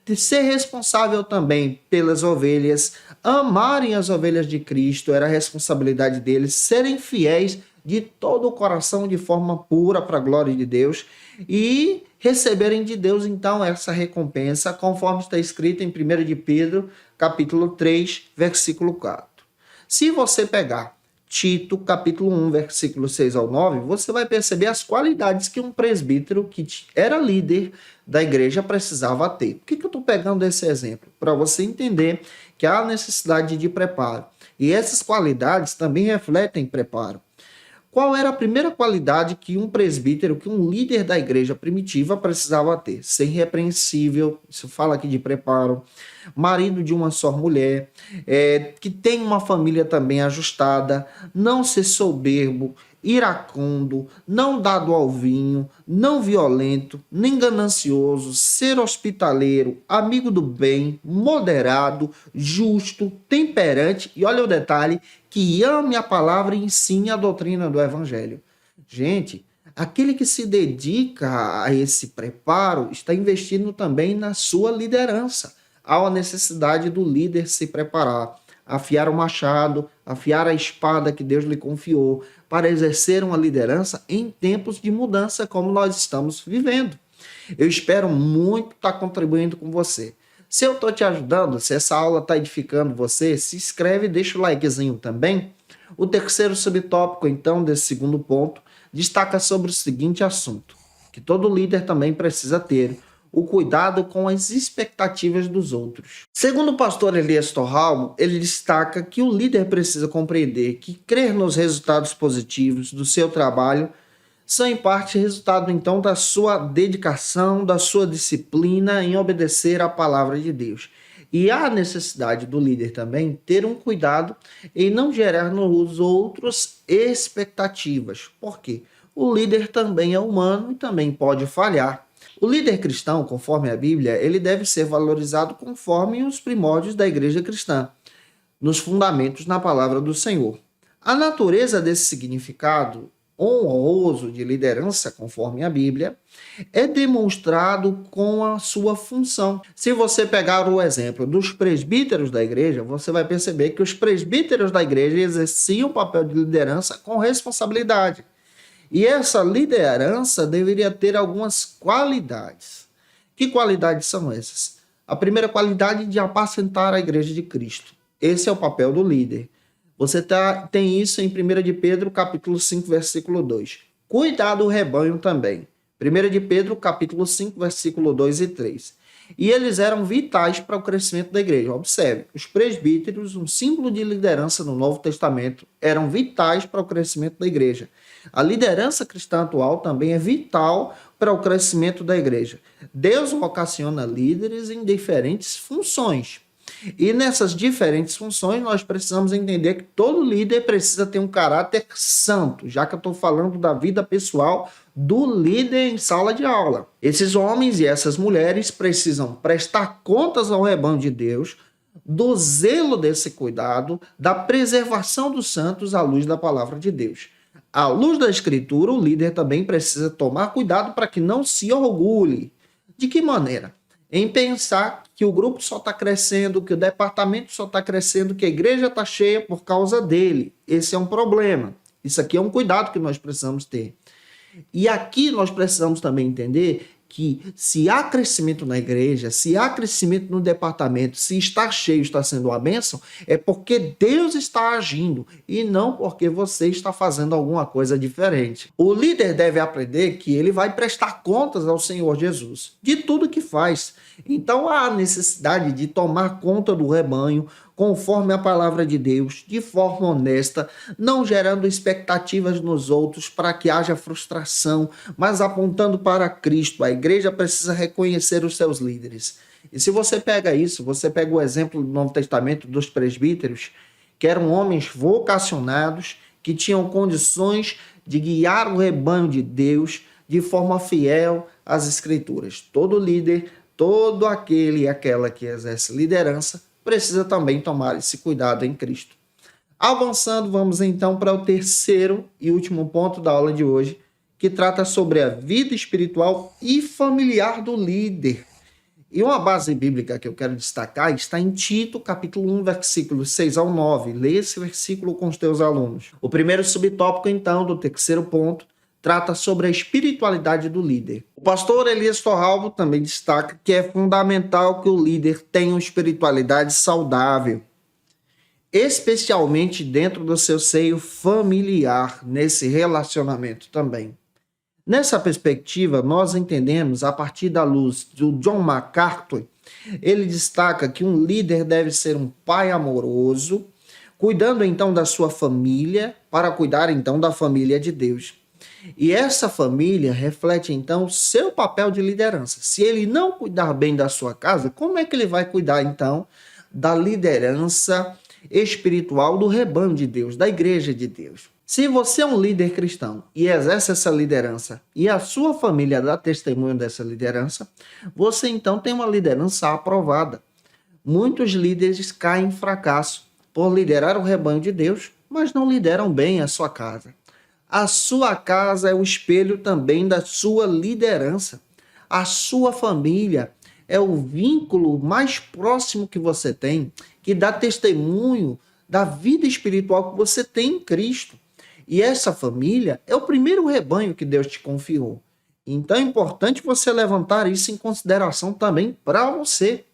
de ser responsável também pelas ovelhas, amarem as ovelhas de Cristo, era a responsabilidade deles, serem fiéis de todo o coração de forma pura para a glória de Deus e receberem de Deus então essa recompensa, conforme está escrito em 1 de Pedro, capítulo 3, versículo 4. Se você pegar Tito, capítulo 1, versículo 6 ao 9, você vai perceber as qualidades que um presbítero que era líder da igreja precisava ter. Por que eu estou pegando esse exemplo? Para você entender que há necessidade de preparo. E essas qualidades também refletem preparo. Qual era a primeira qualidade que um presbítero, que um líder da igreja primitiva precisava ter? Ser irrepreensível, isso fala aqui de preparo, marido de uma só mulher, que tem uma família também ajustada, não ser soberbo, iracundo, não dado ao vinho, não violento, nem ganancioso, ser hospitaleiro, amigo do bem, moderado, justo, temperante e olha o detalhe, que ame a palavra e ensine a doutrina do evangelho. Gente, aquele que se dedica a esse preparo está investindo também na sua liderança. Há a necessidade do líder se preparar, afiar o machado, afiar a espada que Deus lhe confiou, para exercer uma liderança em tempos de mudança como nós estamos vivendo. Eu espero muito estar contribuindo com você. Se eu estou te ajudando, se essa aula está edificando você, se inscreve e deixa o likezinho também. O terceiro subtópico, então, desse segundo ponto, destaca sobre o seguinte assunto, que todo líder também precisa ter: o cuidado com as expectativas dos outros. Segundo o pastor Elias Torralbo, ele destaca que o líder precisa compreender que crer nos resultados positivos do seu trabalho são em parte resultado então da sua dedicação, da sua disciplina em obedecer à palavra de Deus. E há necessidade do líder também ter um cuidado em não gerar nos outros expectativas. Por quê? O líder também é humano e também pode falhar. O líder cristão, conforme a Bíblia, ele deve ser valorizado conforme os primórdios da igreja cristã, nos fundamentos na palavra do Senhor. A natureza desse significado honroso de liderança, conforme a Bíblia, é demonstrado com a sua função. Se você pegar o exemplo dos presbíteros da igreja, você vai perceber que os presbíteros da igreja exerciam o papel de liderança com responsabilidade. E essa liderança deveria ter algumas qualidades. Que qualidades são essas? A primeira qualidade de apacentar a igreja de Cristo. Esse é o papel do líder. Você tem isso em 1 de Pedro, capítulo 5, versículo 2. Cuidar do rebanho também. 1 de Pedro, capítulo 5, versículo 2 e 3. E eles eram vitais para o crescimento da igreja. Observe, os presbíteros, um símbolo de liderança no Novo Testamento, eram vitais para o crescimento da igreja. A liderança cristã atual também é vital para o crescimento da igreja. Deus vocaciona líderes em diferentes funções. E nessas diferentes funções, nós precisamos entender que todo líder precisa ter um caráter santo, já que eu estou falando da vida pessoal do líder em sala de aula. Esses homens e essas mulheres precisam prestar contas ao rebanho de Deus, do zelo desse cuidado, da preservação dos santos à luz da palavra de Deus. À luz da Escritura, o líder também precisa tomar cuidado para que não se orgulhe. De que maneira? Em pensar que o grupo só está crescendo, que o departamento só está crescendo, que a igreja está cheia por causa dele. Esse é um problema. Isso aqui é um cuidado que nós precisamos ter. E aqui nós precisamos também entender que se há crescimento na igreja, se há crescimento no departamento, se está cheio, está sendo uma bênção, é porque Deus está agindo e não porque você está fazendo alguma coisa diferente. O líder deve aprender que ele vai prestar contas ao Senhor Jesus de tudo que faz. Então há necessidade de tomar conta do rebanho conforme a palavra de Deus, de forma honesta, não gerando expectativas nos outros para que haja frustração, mas apontando para Cristo. A igreja precisa reconhecer os seus líderes. E se você pega isso, você pega o exemplo do Novo Testamento dos presbíteros, que eram homens vocacionados, que tinham condições de guiar o rebanho de Deus de forma fiel às Escrituras. Todo líder, todo aquele e aquela que exerce liderança, precisa também tomar esse cuidado em Cristo. Avançando, vamos então para o terceiro e último ponto da aula de hoje, que trata sobre a vida espiritual e familiar do líder. E uma base bíblica que eu quero destacar está em Tito, capítulo 1, versículos 6 ao 9. Leia esse versículo com os teus alunos. O primeiro subtópico, então, do terceiro ponto, trata sobre a espiritualidade do líder. O pastor Elias Torralbo também destaca que é fundamental que o líder tenha uma espiritualidade saudável, especialmente dentro do seu seio familiar, nesse relacionamento também. Nessa perspectiva, nós entendemos, a partir da luz do John MacArthur, ele destaca que um líder deve ser um pai amoroso, cuidando então da sua família, para cuidar então da família de Deus. E essa família reflete, então, seu papel de liderança. Se ele não cuidar bem da sua casa, como é que ele vai cuidar, então, da liderança espiritual do rebanho de Deus, da igreja de Deus? Se você é um líder cristão e exerce essa liderança e a sua família dá testemunho dessa liderança, você, então, tem uma liderança aprovada. Muitos líderes caem em fracasso por liderar o rebanho de Deus, mas não lideram bem a sua casa. A sua casa é o espelho também da sua liderança. A sua família é o vínculo mais próximo que você tem, que dá testemunho da vida espiritual que você tem em Cristo. E essa família é o primeiro rebanho que Deus te confiou. Então é importante você levantar isso em consideração também para você.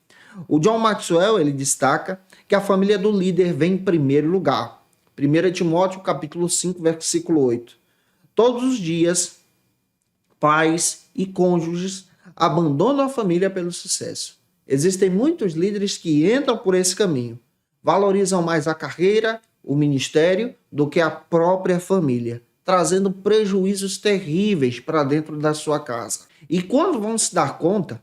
O John Maxwell, ele destaca que a família do líder vem em primeiro lugar. 1 Timóteo, capítulo 5, versículo 8. Todos os dias, pais e cônjuges abandonam a família pelo sucesso. Existem muitos líderes que entram por esse caminho. Valorizam mais a carreira, o ministério, do que a própria família, trazendo prejuízos terríveis para dentro da sua casa. E quando vão se dar conta,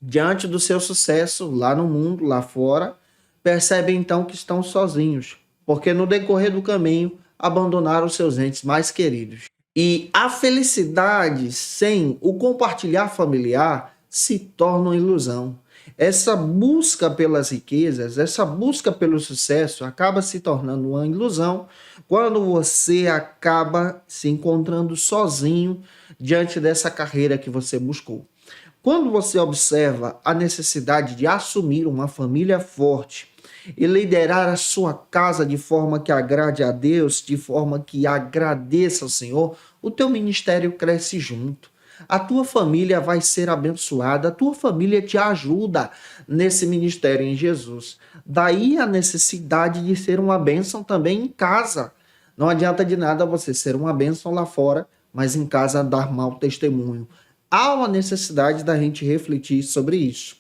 diante do seu sucesso lá no mundo, lá fora, percebem então que estão sozinhos, porque no decorrer do caminho abandonaram seus entes mais queridos. E a felicidade sem o compartilhar familiar se torna uma ilusão. Essa busca pelas riquezas, essa busca pelo sucesso acaba se tornando uma ilusão quando você acaba se encontrando sozinho diante dessa carreira que você buscou. Quando você observa a necessidade de assumir uma família forte e liderar a sua casa de forma que agrade a Deus, de forma que agradeça ao Senhor, o teu ministério cresce junto. A tua família vai ser abençoada, a tua família te ajuda nesse ministério em Jesus. Daí a necessidade de ser uma bênção também em casa. Não adianta de nada você ser uma bênção lá fora, mas em casa dar mau testemunho. Há uma necessidade da gente refletir sobre isso.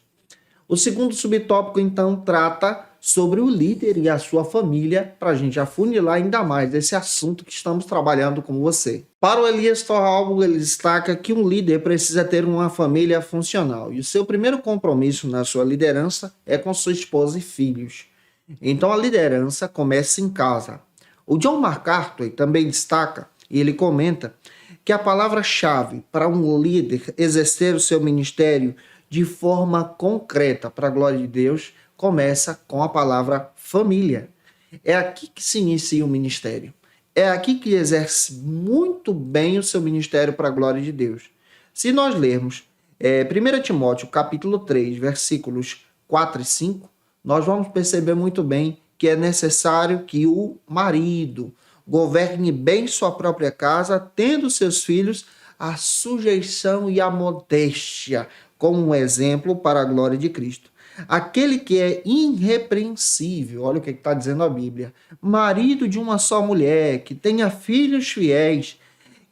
O segundo subtópico, então, trata sobre o líder e a sua família, para a gente afunilar ainda mais esse assunto que estamos trabalhando com você. Para o Elias Torralbo, ele destaca que um líder precisa ter uma família funcional, e o seu primeiro compromisso na sua liderança é com sua esposa e filhos. Então a liderança começa em casa. O John MacArthur também destaca, e ele comenta, que a palavra-chave para um líder exercer o seu ministério de forma concreta para a glória de Deus começa com a palavra família. É aqui que se inicia o ministério. É aqui que exerce muito bem o seu ministério para a glória de Deus. Se nós lermos 1 Timóteo capítulo 3, versículos 4 e 5, nós vamos perceber muito bem que é necessário que o marido governe bem sua própria casa, tendo seus filhos a sujeição e a modéstia como um exemplo para a glória de Cristo. Aquele que é irrepreensível, olha o que está dizendo a Bíblia, marido de uma só mulher, que tenha filhos fiéis,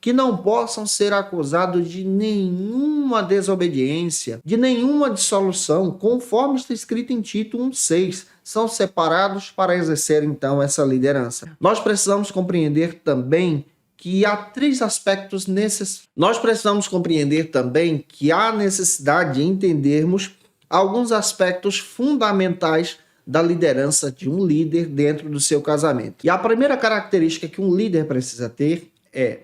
que não possam ser acusados de nenhuma desobediência, de nenhuma dissolução, conforme está escrito em Tito 1,6, são separados para exercer então essa liderança. Nós precisamos compreender também que há três aspectos necessários. Nós precisamos compreender também que há necessidade de entendermos alguns aspectos fundamentais da liderança de um líder dentro do seu casamento. E a primeira característica que um líder precisa ter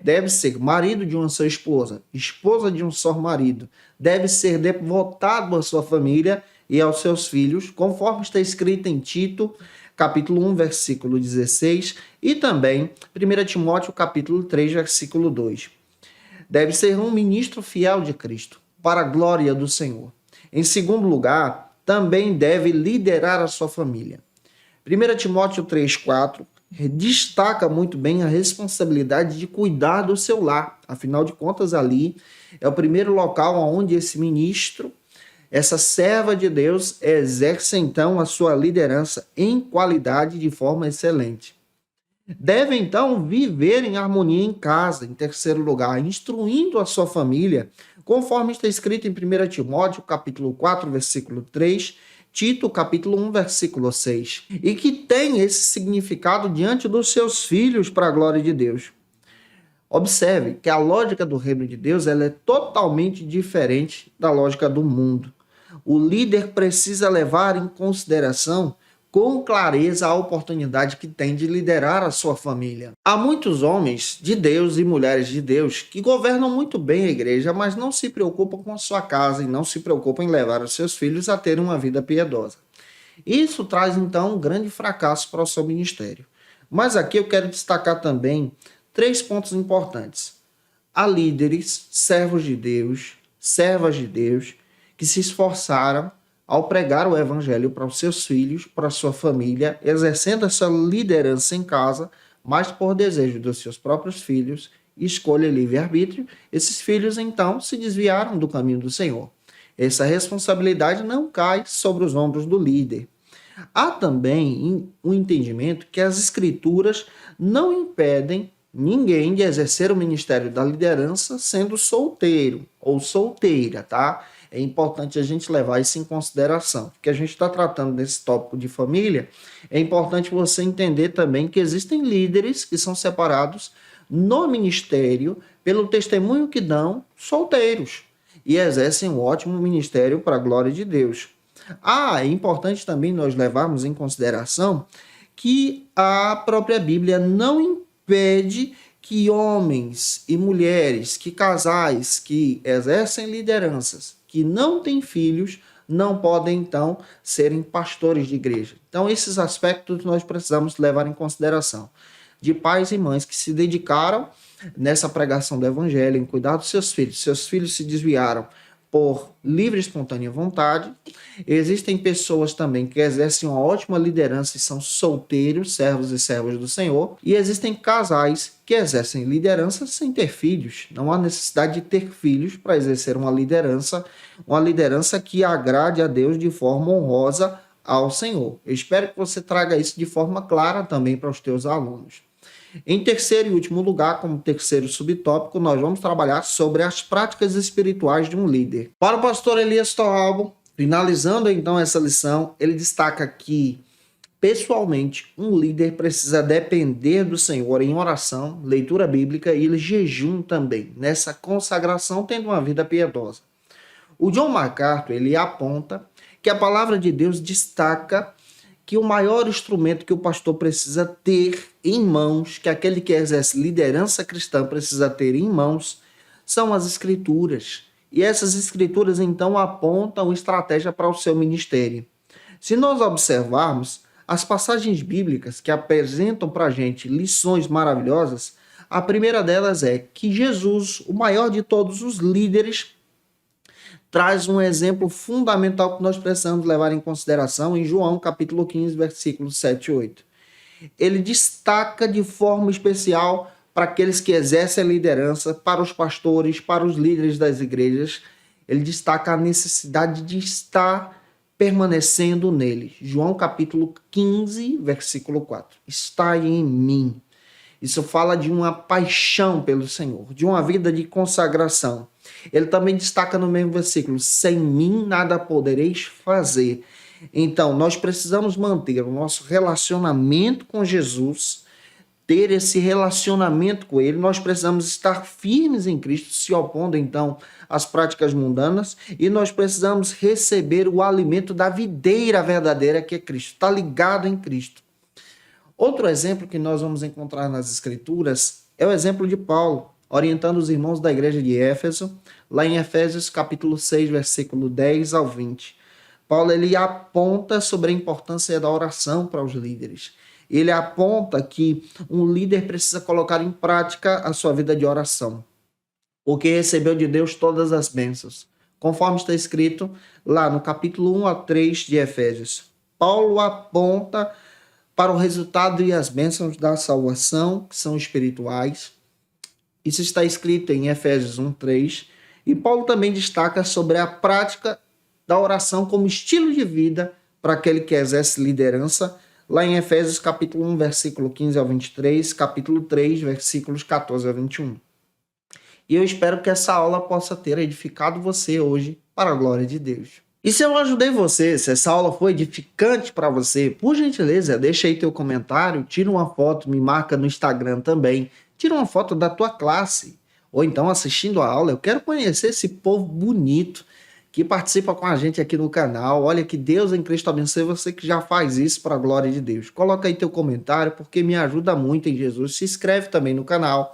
deve ser marido de uma só esposa, esposa de um só marido, deve ser devotado à sua família e aos seus filhos, conforme está escrito em Tito, capítulo 1, versículo 16, e também 1 Timóteo, capítulo 3, versículo 2. Deve ser um ministro fiel de Cristo, para a glória do Senhor. Em segundo lugar, também deve liderar a sua família. 1 Timóteo 3, 4 destaca muito bem a responsabilidade de cuidar do seu lar. Afinal de contas, ali é o primeiro local onde esse ministro, essa serva de Deus, exerce então a sua liderança em qualidade de forma excelente. Deve então viver em harmonia em casa, em terceiro lugar, instruindo a sua família, conforme está escrito em 1 Timóteo, capítulo 4, versículo 3, Tito, capítulo 1, versículo 6, e que tem esse significado diante dos seus filhos para a glória de Deus. Observe que a lógica do reino de Deus ela é totalmente diferente da lógica do mundo. O líder precisa levar em consideração com clareza a oportunidade que tem de liderar a sua família. Há muitos homens de Deus e mulheres de Deus que governam muito bem a igreja, mas não se preocupam com a sua casa e não se preocupam em levar os seus filhos a terem uma vida piedosa. Isso traz, então, um grande fracasso para o seu ministério. Mas aqui eu quero destacar também 3 pontos importantes. Há líderes, servos de Deus, servas de Deus, que se esforçaram ao pregar o evangelho para os seus filhos, para a sua família, exercendo essa liderança em casa, mas por desejo dos seus próprios filhos, escolha e livre-arbítrio, esses filhos então se desviaram do caminho do Senhor. Essa responsabilidade não cai sobre os ombros do líder. Há também um entendimento que as escrituras não impedem ninguém de exercer o ministério da liderança sendo solteiro ou solteira, tá? É importante a gente levar isso em consideração, porque a gente está tratando desse tópico de família, é importante você entender também que existem líderes que são separados no ministério pelo testemunho que dão solteiros e exercem um ótimo ministério para a glória de Deus. É importante também nós levarmos em consideração que a própria Bíblia não impede que homens e mulheres, que casais que exercem lideranças, que não têm filhos, não podem, então, serem pastores de igreja. Então, esses aspectos nós precisamos levar em consideração. De pais e mães que se dedicaram nessa pregação do evangelho, em cuidar dos seus filhos se desviaram por livre e espontânea vontade. Existem pessoas também que exercem uma ótima liderança e são solteiros, servos e servas do Senhor. E existem casais que exercem liderança sem ter filhos. Não há necessidade de ter filhos para exercer uma liderança que agrade a Deus de forma honrosa ao Senhor. Eu espero que você traga isso de forma clara também para os teus alunos. Em terceiro e último lugar, como terceiro subtópico, nós vamos trabalhar sobre as práticas espirituais de um líder. Para o pastor Elias Torralbo, finalizando então essa lição, ele destaca que, pessoalmente, um líder precisa depender do Senhor em oração, leitura bíblica e jejum também, nessa consagração, tendo uma vida piedosa. O John MacArthur, ele aponta que a palavra de Deus destaca que o maior instrumento que o pastor precisa ter em mãos, que aquele que exerce liderança cristã precisa ter em mãos, são as escrituras. E essas escrituras, então, apontam estratégia para o seu ministério. Se nós observarmos as passagens bíblicas que apresentam para a gente lições maravilhosas, a primeira delas é que Jesus, o maior de todos os líderes, traz um exemplo fundamental que nós precisamos levar em consideração em João, capítulo 15, versículos 7 e 8. Ele destaca de forma especial para aqueles que exercem a liderança, para os pastores, para os líderes das igrejas. Ele destaca a necessidade de estar permanecendo nele. João capítulo 15, versículo 4. Está em mim. Isso fala de uma paixão pelo Senhor, de uma vida de consagração. Ele também destaca no mesmo versículo: sem mim nada podereis fazer. Então, nós precisamos manter o nosso relacionamento com Jesus, ter esse relacionamento com Ele. Nós precisamos estar firmes em Cristo, se opondo, então, às práticas mundanas, e nós precisamos receber o alimento da videira verdadeira, que é Cristo, está ligado em Cristo. Outro exemplo que nós vamos encontrar nas Escrituras é o exemplo de Paulo, orientando os irmãos da igreja de Éfeso, lá em Efésios capítulo 6, versículo 10 ao 20. Paulo ele aponta sobre a importância da oração para os líderes. Ele aponta que um líder precisa colocar em prática a sua vida de oração, porque recebeu de Deus todas as bênçãos, conforme está escrito lá no capítulo 1 a 3 de Efésios. Paulo aponta para o resultado e as bênçãos da salvação, que são espirituais. Isso está escrito em Efésios 1:3. E Paulo também destaca sobre a prática da oração como estilo de vida para aquele que exerce liderança, lá em Efésios capítulo 1, versículo 15 ao 23, capítulo 3, versículos 14 ao 21. E eu espero que essa aula possa ter edificado você hoje para a glória de Deus. E se eu ajudei você, se essa aula foi edificante para você, por gentileza, deixa aí teu comentário, tira uma foto, me marca no Instagram também, tira uma foto da tua classe, ou então assistindo a aula. Eu quero conhecer esse povo bonito que participa com a gente aqui no canal. Olha, que Deus em Cristo abençoe você que já faz isso para a glória de Deus. Coloca aí teu comentário, porque me ajuda muito em Jesus. Se inscreve também no canal.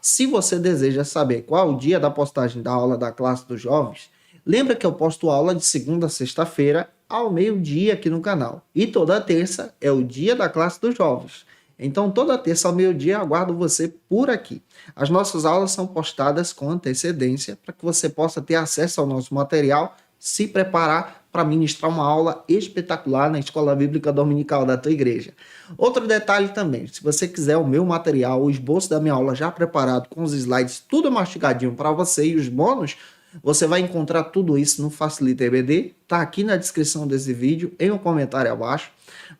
Se você deseja saber qual é o dia da postagem da aula da classe dos jovens, lembra que eu posto aula de segunda a sexta-feira ao meio-dia aqui no canal. E toda terça é o dia da classe dos jovens. Então, toda terça ao meio-dia, aguardo você por aqui. As nossas aulas são postadas com antecedência para que você possa ter acesso ao nosso material, se preparar para ministrar uma aula espetacular na Escola Bíblica Dominical da tua igreja. Outro detalhe também, se você quiser o meu material, o esboço da minha aula já preparado com os slides, tudo mastigadinho para você e os bônus, você vai encontrar tudo isso no Facilita EBD, está aqui na descrição desse vídeo, em um comentário abaixo.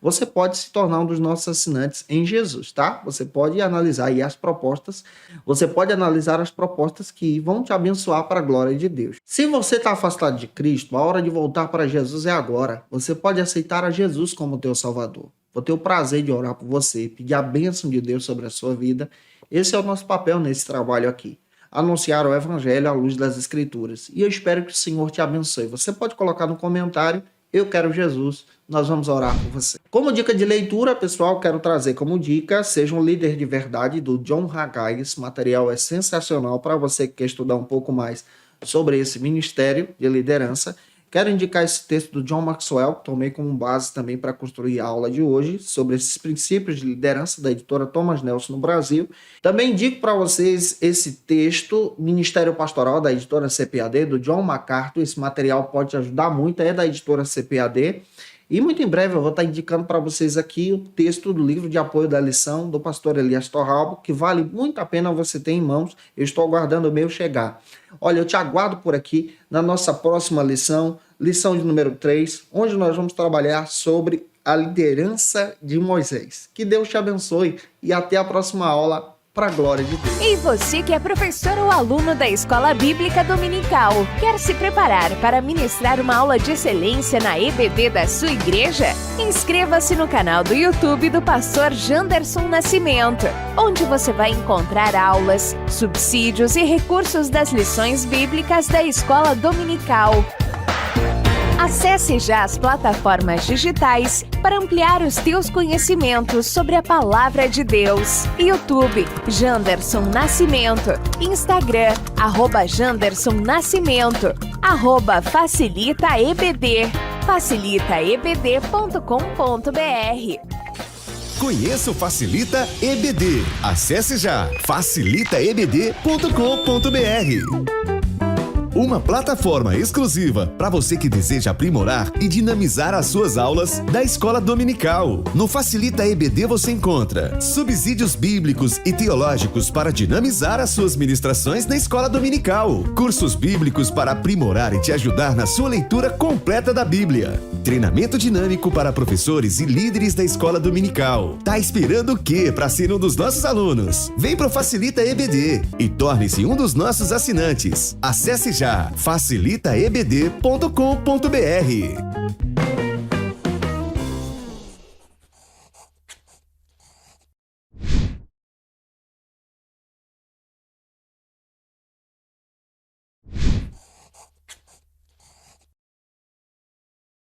Você pode se tornar um dos nossos assinantes em Jesus, tá? Você pode analisar aí as propostas, você pode analisar as propostas que vão te abençoar para a glória de Deus. Se você está afastado de Cristo, a hora de voltar para Jesus é agora. Você pode aceitar a Jesus como teu Salvador. Vou ter o prazer de orar por você, pedir a bênção de Deus sobre a sua vida. Esse é o nosso papel nesse trabalho aqui. Anunciar o Evangelho à luz das Escrituras. E eu espero que o Senhor te abençoe. Você pode colocar no comentário: eu quero Jesus. Nós vamos orar por você. Como dica de leitura, pessoal, quero trazer como dica Seja um Líder de Verdade, do John Haggai. Esse material é sensacional para você que quer estudar um pouco mais sobre esse ministério de liderança. Quero indicar esse texto do John Maxwell, que tomei como base também para construir a aula de hoje, sobre esses princípios de liderança, da editora Thomas Nelson no Brasil. Também indico para vocês esse texto, Ministério Pastoral, da editora CPAD, do John MacArthur. Esse material pode te ajudar muito, é da editora CPAD. E muito em breve eu vou estar indicando para vocês aqui o texto do livro de apoio da lição do pastor Elias Torralbo, que vale muito a pena você ter em mãos. Eu estou aguardando o meu chegar. Olha, eu te aguardo por aqui na nossa próxima lição, lição de número 3, onde nós vamos trabalhar sobre a liderança de Moisés. Que Deus te abençoe e até a próxima aula, para a glória de Deus.
E você que é professor ou aluno da Escola Bíblica Dominical, quer se preparar para ministrar uma aula de excelência na EBD da sua igreja? Inscreva-se no canal do YouTube do pastor Janderson Nascimento, onde você vai encontrar aulas, subsídios e recursos das lições bíblicas da Escola Dominical. Acesse já as plataformas digitais para ampliar os teus conhecimentos sobre a Palavra de Deus. YouTube, Janderson Nascimento. Instagram, @Janderson Nascimento. @FacilitaEBD. facilitaebd.com.br.
Conheça o Facilita EBD. Acesse já facilitaebd.com.br. uma plataforma exclusiva para você que deseja aprimorar e dinamizar as suas aulas da Escola Dominical. No Facilita EBD você encontra subsídios bíblicos e teológicos para dinamizar as suas ministrações na Escola Dominical, cursos bíblicos para aprimorar e te ajudar na sua leitura completa da Bíblia, treinamento dinâmico para professores e líderes da Escola Dominical. Tá esperando o quê para ser um dos nossos alunos? Vem pro Facilita EBD e torne-se um dos nossos assinantes. Acesse já facilitaebd.com.br.